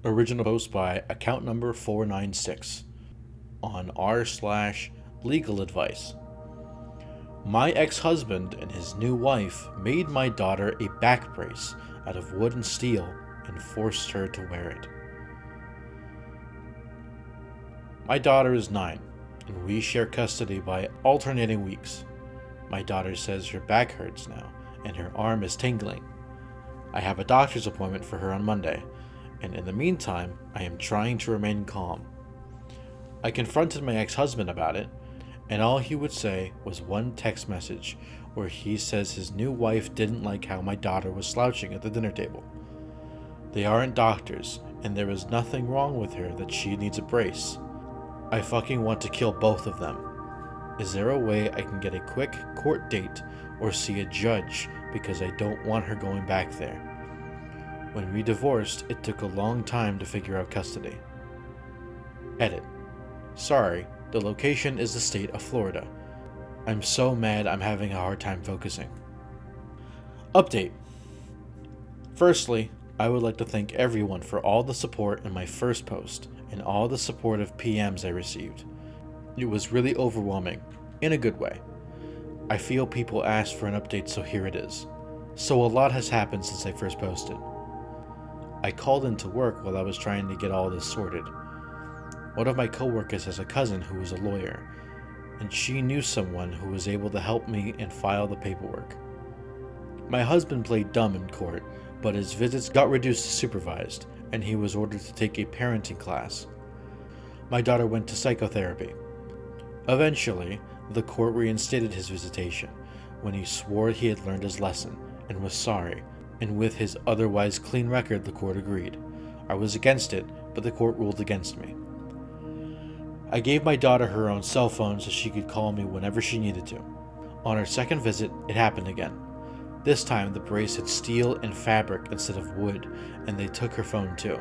Original post by account number 496 on r/legal advice. My ex-husband and his new wife made my daughter a back brace out of wood and steel and forced her to wear it. My daughter is 9, and we share custody by alternating weeks. My daughter says her back hurts now, and her arm is tingling. I have a doctor's appointment for her on Monday, and in the meantime, I am trying to remain calm. I confronted my ex-husband about it, and all he would say was one text message where he says his new wife didn't like how my daughter was slouching at the dinner table. They aren't doctors, and there is nothing wrong with her that she needs a brace. I fucking want to kill both of them. Is there a way I can get a quick court date or see a judge because I don't want her going back there? When we divorced, it took a long time to figure out custody. Edit. Sorry, the location is the state of Florida. I'm so mad I'm having a hard time focusing. Update. Firstly, I would like to thank everyone for all the support in my first post and all the supportive PMs I received. It was really overwhelming, in a good way. I feel people asked for an update, so here it is. So a lot has happened since I first posted. I called into work while I was trying to get all this sorted. One of my coworkers has a cousin who is a lawyer, and she knew someone who was able to help me and file the paperwork. My husband played dumb in court, but his visits got reduced to supervised, and he was ordered to take a parenting class. My daughter went to psychotherapy. Eventually, the court reinstated his visitation when he swore he had learned his lesson and was sorry, and with his otherwise clean record, the court agreed. I was against it, but the court ruled against me. I gave my daughter her own cell phone so she could call me whenever she needed to. On her second visit, it happened again. This time, the brace had steel and fabric instead of wood, and they took her phone too.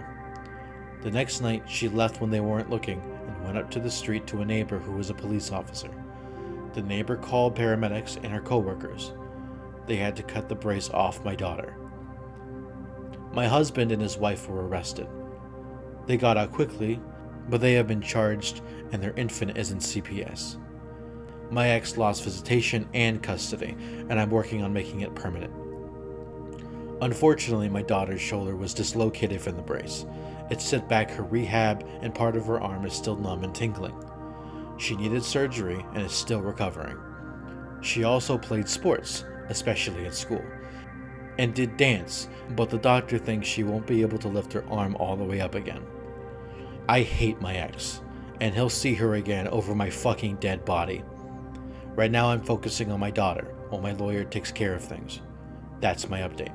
The next night, she left when they weren't looking and went up to the street to a neighbor who was a police officer. The neighbor called paramedics and her coworkers. They had to cut the brace off my daughter. My husband and his wife were arrested. They got out quickly, but they have been charged and their infant is in CPS. My ex lost visitation and custody, and I'm working on making it permanent. Unfortunately, my daughter's shoulder was dislocated from the brace. It set back her rehab, and part of her arm is still numb and tingling. She needed surgery and is still recovering. She also played sports, especially at school, and did dance, but the doctor thinks she won't be able to lift her arm all the way up again. I hate my ex, and he'll see her again over my fucking dead body. Right now I'm focusing on my daughter, while my lawyer takes care of things. That's my update.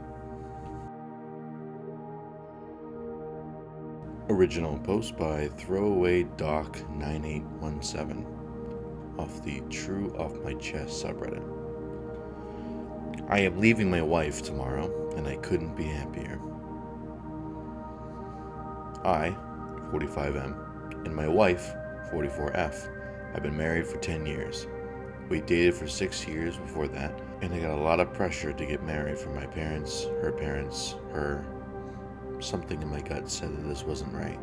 Original post by Throwaway Doc 9817 off the True Off My Chest subreddit. I am leaving my wife tomorrow, and I couldn't be happier. I, 45M, and my wife, 44F, have been married for 10 years. We dated for 6 years before that, and I got a lot of pressure to get married from my parents, her. Something in my gut said that this wasn't right.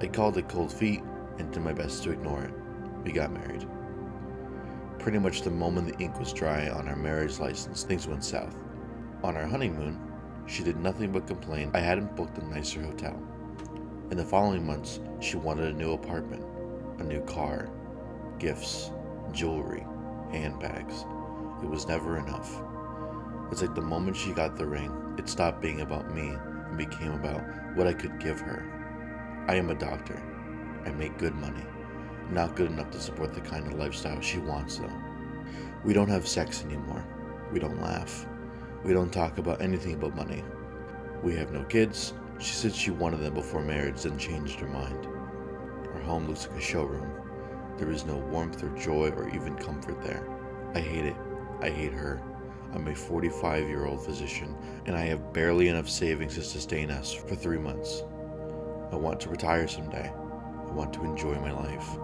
I called it cold feet and did my best to ignore it. We got married. Pretty much the moment the ink was dry on our marriage license, things went south. On our honeymoon, she did nothing but complain I hadn't booked a nicer hotel. In the following months, she wanted a new apartment, a new car, gifts, jewelry, handbags. It was never enough. It's like the moment she got the ring, it stopped being about me and became about what I could give her. I am a doctor. I make good money. Not good enough to support the kind of lifestyle she wants, though. We don't have sex anymore. We don't laugh. We don't talk about anything but money. We have no kids. She said she wanted them before marriage, then changed her mind. Our home looks like a showroom. There is no warmth or joy or even comfort there. I hate it. I hate her. I'm a 45-year-old physician, and I have barely enough savings to sustain us for 3 months. I want to retire someday. I want to enjoy my life.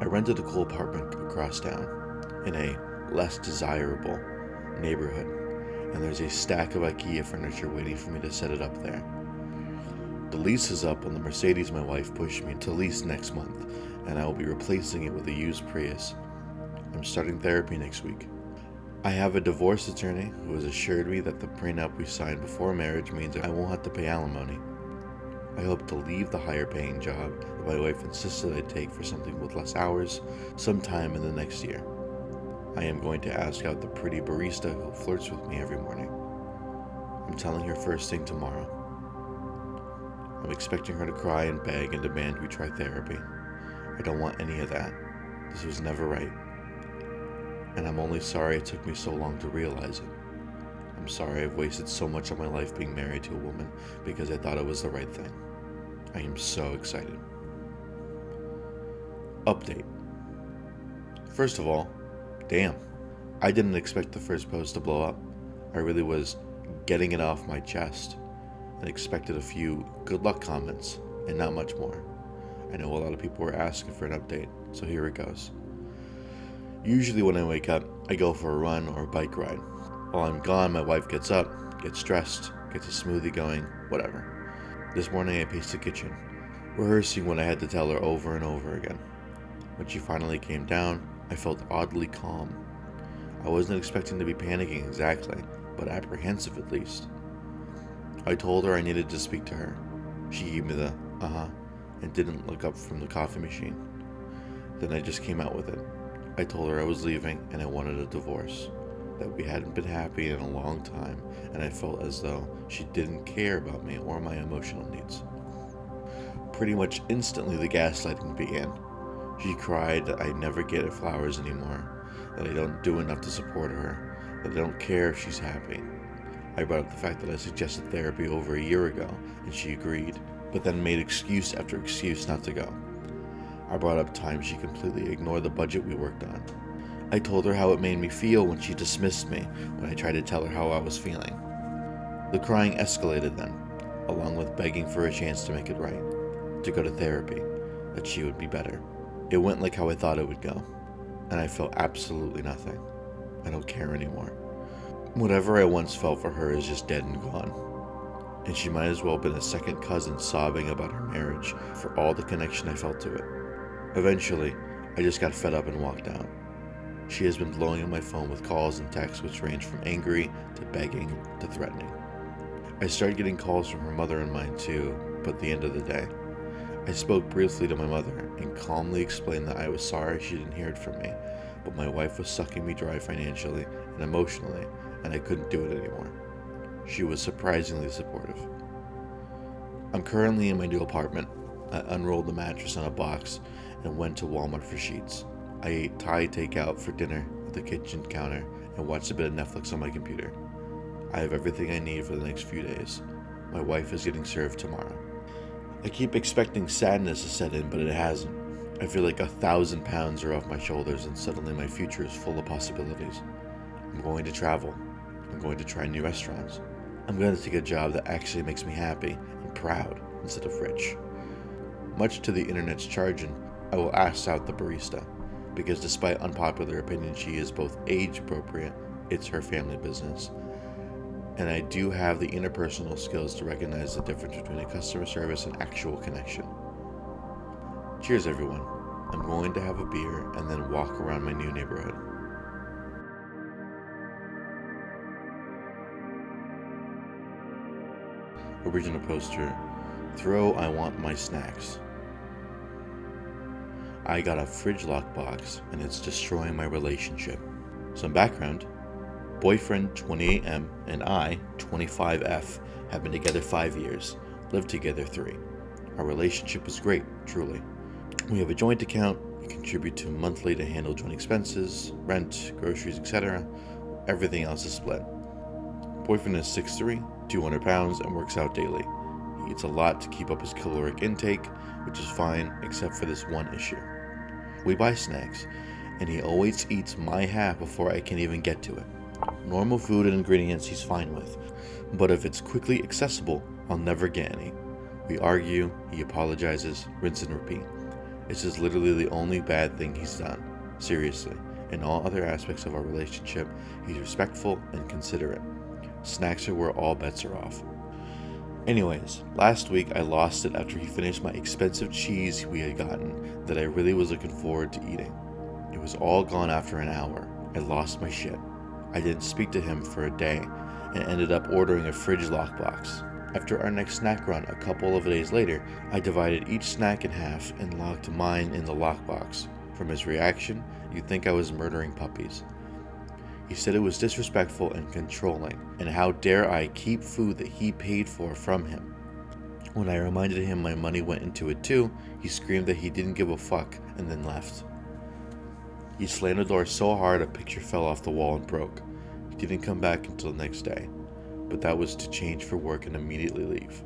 I rented a cool apartment across town in a less desirable neighborhood, and there's a stack of IKEA furniture waiting for me to set it up there. The lease is up on the Mercedes my wife pushed me to lease next month, and I will be replacing it with a used Prius. I'm starting therapy next week. I have a divorce attorney who has assured me that the prenup we signed before marriage means I won't have to pay alimony. I hope to leave the higher paying job that my wife insisted I take for something with less hours sometime in the next year. I am going to ask out the pretty barista who flirts with me every morning. I'm telling her first thing tomorrow. I'm expecting her to cry and beg and demand we try therapy. I don't want any of that. This was never right. And I'm only sorry it took me so long to realize it. I'm sorry I've wasted so much of my life being married to a woman because I thought it was the right thing. I am so excited. Update. First of all, damn, I didn't expect the first post to blow up. I really was getting it off my chest and expected a few good luck comments and not much more. I know a lot of people were asking for an update, so here it goes. Usually when I wake up, I go for a run or a bike ride. While I'm gone, my wife gets up, gets dressed, gets a smoothie going, whatever. This morning I paced the kitchen, rehearsing what I had to tell her over and over again. When she finally came down, I felt oddly calm. I wasn't expecting to be panicking exactly, but apprehensive at least. I told her I needed to speak to her. She gave me the and didn't look up from the coffee machine. Then I just came out with it. I told her I was leaving and I wanted a divorce, that we hadn't been happy in a long time, and I felt as though she didn't care about me or my emotional needs. Pretty much instantly the gaslighting began. She cried that I never get her flowers anymore, that I don't do enough to support her, that I don't care if she's happy. I brought up the fact that I suggested therapy over a year ago, and she agreed, but then made excuse after excuse not to go. I brought up times she completely ignored the budget we worked on. I told her how it made me feel when she dismissed me when I tried to tell her how I was feeling. The crying escalated then, along with begging for a chance to make it right, to go to therapy, that she would be better. It went like how I thought it would go, and I felt absolutely nothing. I don't care anymore. Whatever I once felt for her is just dead and gone, and she might as well have been a second cousin sobbing about her marriage for all the connection I felt to it. Eventually, I just got fed up and walked out. She has been blowing up my phone with calls and texts which range from angry to begging to threatening. I started getting calls from her mother and mine too, but at the end of the day, I spoke briefly to my mother and calmly explained that I was sorry she didn't hear it from me, but my wife was sucking me dry financially and emotionally, and I couldn't do it anymore. She was surprisingly supportive. I'm currently in my new apartment. I unrolled the mattress on a box and went to Walmart for sheets. I ate Thai takeout for dinner at the kitchen counter and watched a bit of Netflix on my computer. I have everything I need for the next few days. My wife is getting served tomorrow. I keep expecting sadness to set in, but it hasn't. I feel like 1,000 pounds are off my shoulders and suddenly my future is full of possibilities. I'm going to travel. I'm going to try new restaurants. I'm going to take a job that actually makes me happy and proud instead of rich. Much to the internet's chagrin, I will ask out the barista, because despite unpopular opinion, she is both age appropriate, it's her family business, and I do have the interpersonal skills to recognize the difference between a customer service and actual connection. Cheers everyone. I'm going to have a beer and then walk around my new neighborhood. Original poster, throw I want my snacks. I got a fridge lock box and it's destroying my relationship. Some background. Boyfriend 28M and I, 25F, have been together 5 years, lived together 3. Our relationship is great, truly. We have a joint account, we contribute to monthly to handle joint expenses, rent, groceries, etc. Everything else is split. Boyfriend is 6'3", 200 pounds, and works out daily. He eats a lot to keep up his caloric intake, which is fine, except for this one issue. We buy snacks, and he always eats my half before I can even get to it. Normal food and ingredients he's fine with, but if it's quickly accessible, I'll never get any. We argue, he apologizes, rinse and repeat. This is literally the only bad thing he's done. Seriously, in all other aspects of our relationship, he's respectful and considerate. Snacks are where all bets are off. Anyways, last week I lost it after he finished my expensive cheese we had gotten that I really was looking forward to eating. It was all gone after an hour. I lost my shit. I didn't speak to him for a day and ended up ordering a fridge lockbox. After our next snack run a couple of days later, I divided each snack in half and locked mine in the lockbox. From his reaction, you'd think I was murdering puppies. He said it was disrespectful and controlling, and how dare I keep food that he paid for from him. When I reminded him my money went into it too, he screamed that he didn't give a fuck and then left. He slammed the door so hard a picture fell off the wall and broke. He didn't come back until the next day, but that was to change for work and immediately leave.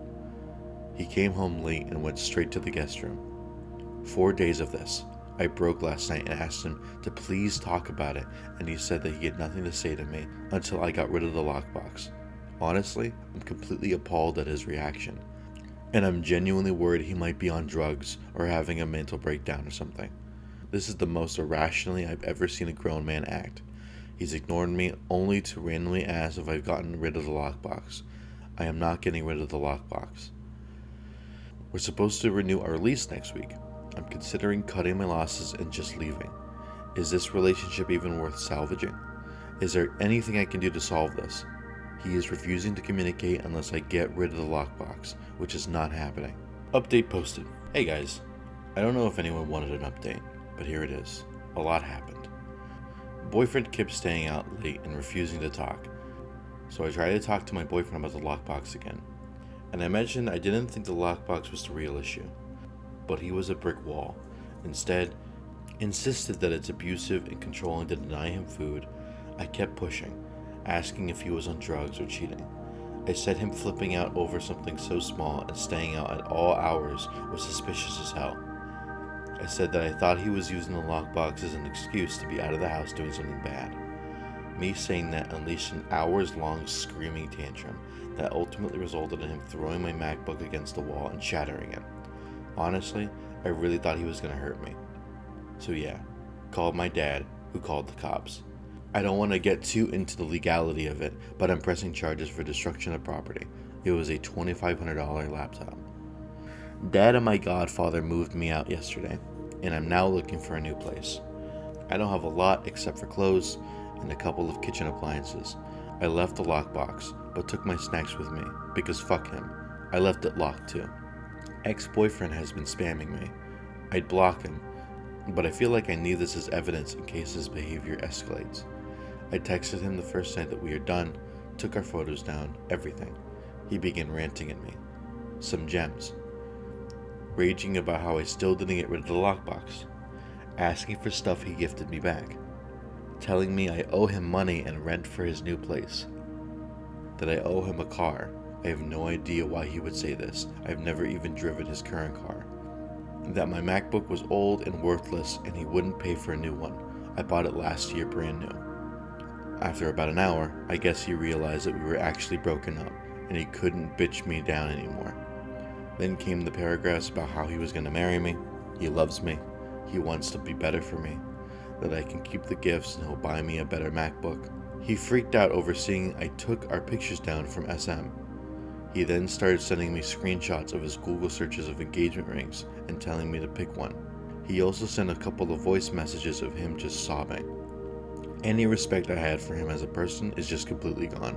He came home late and went straight to the guest room. 4 days of this. I broke last night and asked him to please talk about it, and he said that he had nothing to say to me until I got rid of the lockbox. Honestly, I'm completely appalled at his reaction, and I'm genuinely worried he might be on drugs or having a mental breakdown or something. This is the most irrationally I've ever seen a grown man act. He's ignored me only to randomly ask if I've gotten rid of the lockbox. I am not getting rid of the lockbox. We're supposed to renew our lease next week. I'm considering cutting my losses and just leaving. Is this relationship even worth salvaging? Is there anything I can do to solve this? He is refusing to communicate unless I get rid of the lockbox, which is not happening. Update posted. Hey guys, I don't know if anyone wanted an update, but here it is. A lot happened. Boyfriend kept staying out late and refusing to talk, so I tried to talk to my boyfriend about the lockbox again. And I mentioned I didn't think the lockbox was the real issue, but he was a brick wall. Instead, insisted that it's abusive and controlling to deny him food. I kept pushing, asking if he was on drugs or cheating. I said him flipping out over something so small and staying out at all hours was suspicious as hell. I said that I thought he was using the lockbox as an excuse to be out of the house doing something bad. Me saying that unleashed an hours-long screaming tantrum that ultimately resulted in him throwing my MacBook against the wall and shattering it. Honestly, I really thought he was going to hurt me. So yeah, called my dad, who called the cops. I don't want to get too into the legality of it, but I'm pressing charges for destruction of property. It was a $2,500 laptop. Dad and my godfather moved me out yesterday, and I'm now looking for a new place. I don't have a lot except for clothes and a couple of kitchen appliances. I left the lockbox, but took my snacks with me, because fuck him. I left it locked too. Ex-boyfriend has been spamming me. I'd block him, but I feel like I need this as evidence in case his behavior escalates. I texted him the first night that we are done, took our photos down, everything. He began ranting at me. Some gems. Raging about how I still didn't get rid of the lockbox. Asking for stuff he gifted me back. Telling me I owe him money and rent for his new place. That I owe him a car. I have no idea why he would say this. I've never even driven his current car. That my MacBook was old and worthless and he wouldn't pay for a new one. I bought it last year brand new. After about an hour, I guess he realized that we were actually broken up and he couldn't bitch me down anymore. Then came the paragraphs about how he was going to marry me, he loves me, he wants to be better for me, that I can keep the gifts and he'll buy me a better MacBook. He freaked out over seeing I took our pictures down from SM. He then started sending me screenshots of his Google searches of engagement rings and telling me to pick one. He also sent a couple of voice messages of him just sobbing. Any respect I had for him as a person is just completely gone.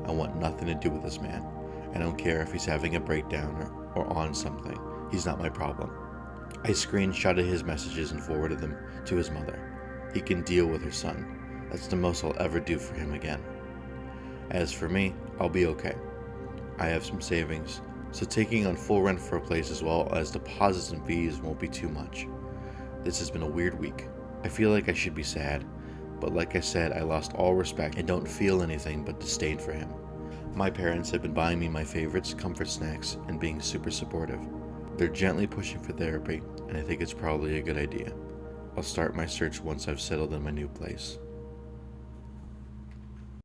I want nothing to do with this man. I don't care if he's having a breakdown or on something. He's not my problem. I screenshotted his messages and forwarded them to his mother. He can deal with her son. That's the most I'll ever do for him again. As for me, I'll be okay. I have some savings, so taking on full rent for a place as well as deposits and fees won't be too much. This has been a weird week. I feel like I should be sad, but like I said, I lost all respect and don't feel anything but disdain for him. My parents have been buying me my favorites, comfort snacks, and being super supportive. They're gently pushing for therapy, and I think it's probably a good idea. I'll start my search once I've settled in my new place.